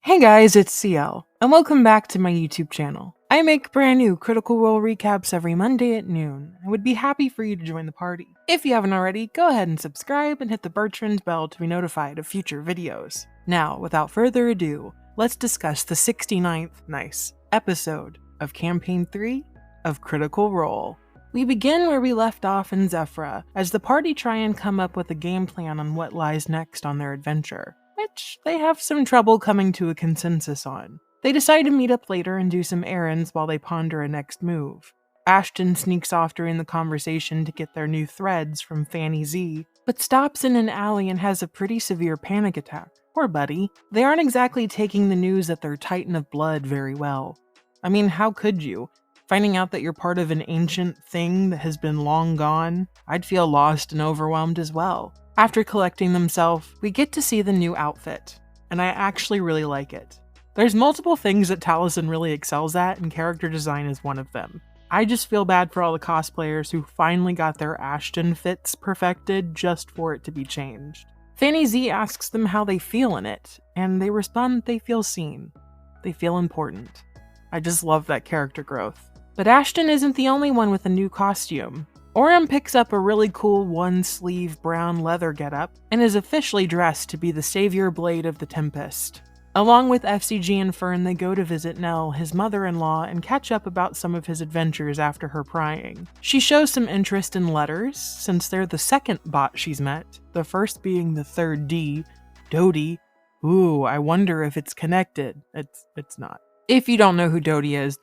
Hey guys, it's CL, and welcome back to my YouTube channel. I make brand new Critical Role recaps every Monday at noon. I would be happy for you to join the party. If you haven't already, go ahead and subscribe and hit the Bertrand bell to be notified of future videos. Now, without further ado, let's discuss the 69th episode of Campaign 3 of Critical Role. We begin where we left off in Zephyra, as the party try and come up with a game plan on what lies next on their adventure, which they have some trouble coming to a consensus on. They decide to meet up later and do some errands while they ponder a next move. Ashton sneaks off during the conversation to get their new threads from Fanny Z, but stops in an alley and has a pretty severe panic attack. Poor buddy. They aren't exactly taking the news that they're Titan of Blood very well. I mean, how could you? Finding out that you're part of an ancient thing that has been long gone, I'd feel lost and overwhelmed as well. After collecting themselves, we get to see the new outfit, and I actually really like it. There's multiple things that Taliesin really excels at, and character design is one of them. I just feel bad for all the cosplayers who finally got their Ashton fits perfected just for it to be changed. Fanny Z asks them how they feel in it, and they respond that they feel seen. They feel important. I just love that character growth. But Ashton isn't the only one with a new costume. Orym picks up a really cool one-sleeve brown leather getup and is officially dressed to be the savior blade of the Tempest. Along with FCG and Fern, they go to visit Nell, his mother-in-law, and catch up about some of his adventures after her prying. She shows some interest in letters, since they're the second bot she's met, the first being the third D, Dodie. Ooh, I wonder if it's connected. It's not. If you don't know who Dodie is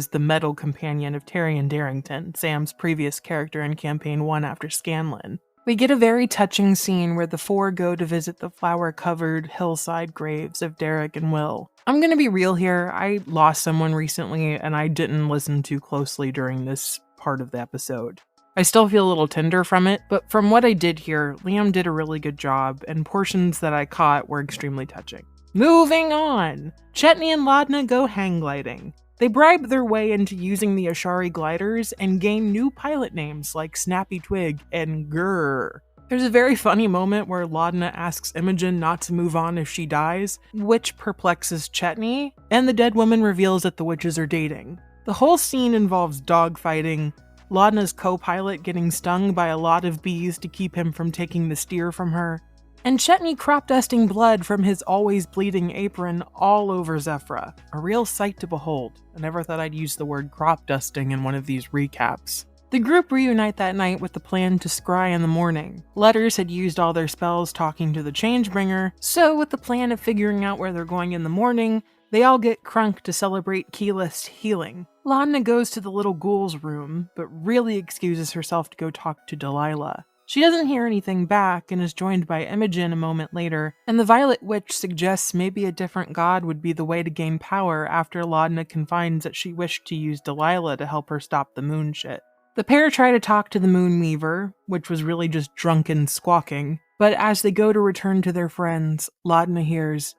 the metal companion of Tyrion Darrington, Sam's previous character in Campaign 1 after Scanlan. We get a very touching scene where the four go to visit the flower-covered hillside graves of Derek and Will. I'm gonna be real here, I lost someone recently and I didn't listen too closely during this part of the episode. I still feel a little tender from it, but from what I did hear, Liam did a really good job, and portions that I caught were extremely touching. Moving on! Chetney and Laudna go hang gliding. They bribe their way into using the Ashari gliders and gain new pilot names like Snappy Twig and Grrr. There's a very funny moment where Laudna asks Imogen not to move on if she dies, which perplexes Chetney, and the dead woman reveals that the witches are dating. The whole scene involves dogfighting, Laudna's co-pilot getting stung by a lot of bees to keep him from taking the steer from her, and Chetney crop dusting blood from his always bleeding apron all over Zephyra. A real sight to behold. I never thought I'd use the word crop dusting in one of these recaps. The group reunite that night with the plan to scry in the morning. Letters had used all their spells talking to the Changebringer, so with the plan of figuring out where they're going in the morning, they all get crunk to celebrate Keyleth's healing. Laudna goes to the little ghoul's room, but really excuses herself to go talk to Delilah. She doesn't hear anything back and is joined by Imogen a moment later, and the Violet Witch suggests maybe a different god would be the way to gain power after Laudna confides that she wished to use Delilah to help her stop the moon shit. The pair try to talk to the Moon Weaver, which was really just drunken squawking, but as they go to return to their friends, Laudna hears,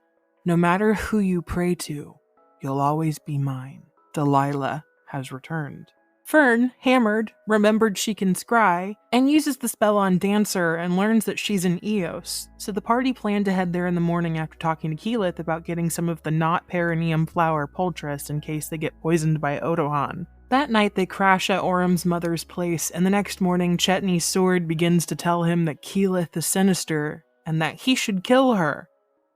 "No matter who you pray to, you'll always be mine. Delilah has returned." Fern, hammered, remembered she can scry, and uses the spell on Dancer and learns that she's an Eos, so the party plan to head there in the morning after talking to Keyleth about getting some of the not perineum flower poultice in case they get poisoned by Odohan. That night they crash at Orym's mother's place, and the next morning Chetney's sword begins to tell him that Keyleth is sinister, and that he should kill her.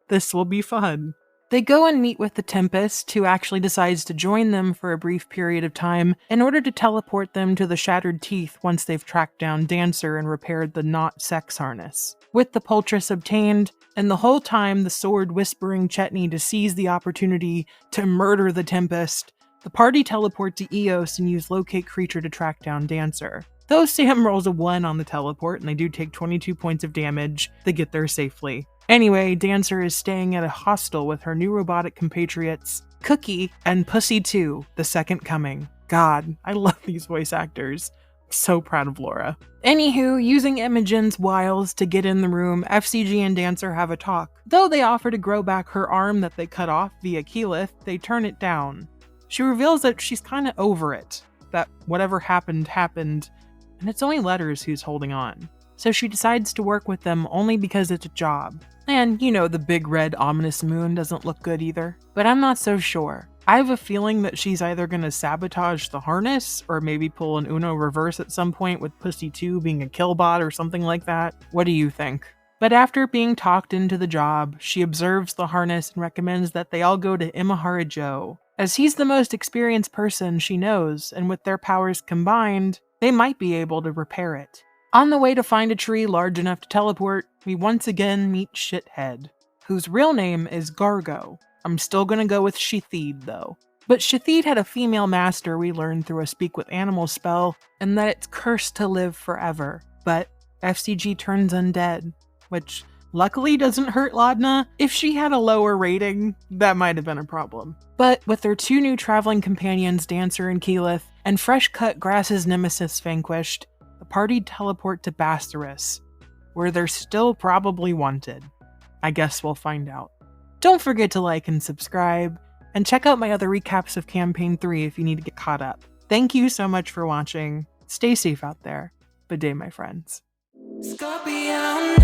This will be fun. They go and meet with the Tempest, who actually decides to join them for a brief period of time in order to teleport them to the Shattered Teeth once they've tracked down Dancer and repaired the not sex harness. With the poultice obtained, and the whole time the sword whispering Chetney to seize the opportunity to murder the Tempest, the party teleport to Eos and use Locate Creature to track down Dancer. Though Sam rolls a 1 on the teleport and they do take 22 points of damage, they get there safely. Anyway, Dancer is staying at a hostel with her new robotic compatriots, Cookie and Pussy 2, the Second Coming. God, I love these voice actors. So proud of Laura. Anywho, using Imogen's wiles to get in the room, FCG and Dancer have a talk. Though they offer to grow back her arm that they cut off via Keyleth, they turn it down. She reveals that she's kinda over it, that whatever happened, happened, and it's only Letters who's holding on. so she decides to work with them only because it's a job. And, the big red ominous moon doesn't look good either. But I'm not so sure. I have a feeling that she's either going to sabotage the harness, or maybe pull an Uno reverse at some point with Pussy 2 being a killbot or something like that. What do you think? But after being talked into the job, she observes the harness and recommends that they all go to Imahara Joe, as he's the most experienced person she knows, and with their powers combined, they might be able to repair it. On the way to find a tree large enough to teleport, we once again meet Shithead, whose real name is Gargo. I'm still gonna go with Shithid though. But Shithid had a female master we learned through a Speak with Animals spell, and that it's cursed to live forever. But FCG turns undead, which luckily doesn't hurt Laudna. If she had a lower rating, that might have been a problem. But with their 2 new traveling companions, Dancer and Keyleth, and fresh-cut Grass's nemesis vanquished, the party teleport to Bastaris, where they're still probably wanted. I guess we'll find out. Don't forget to like and subscribe, and check out my other recaps of Campaign 3 if you need to get caught up. Thank you so much for watching. Stay safe out there. Good day, my friends. Scorpion.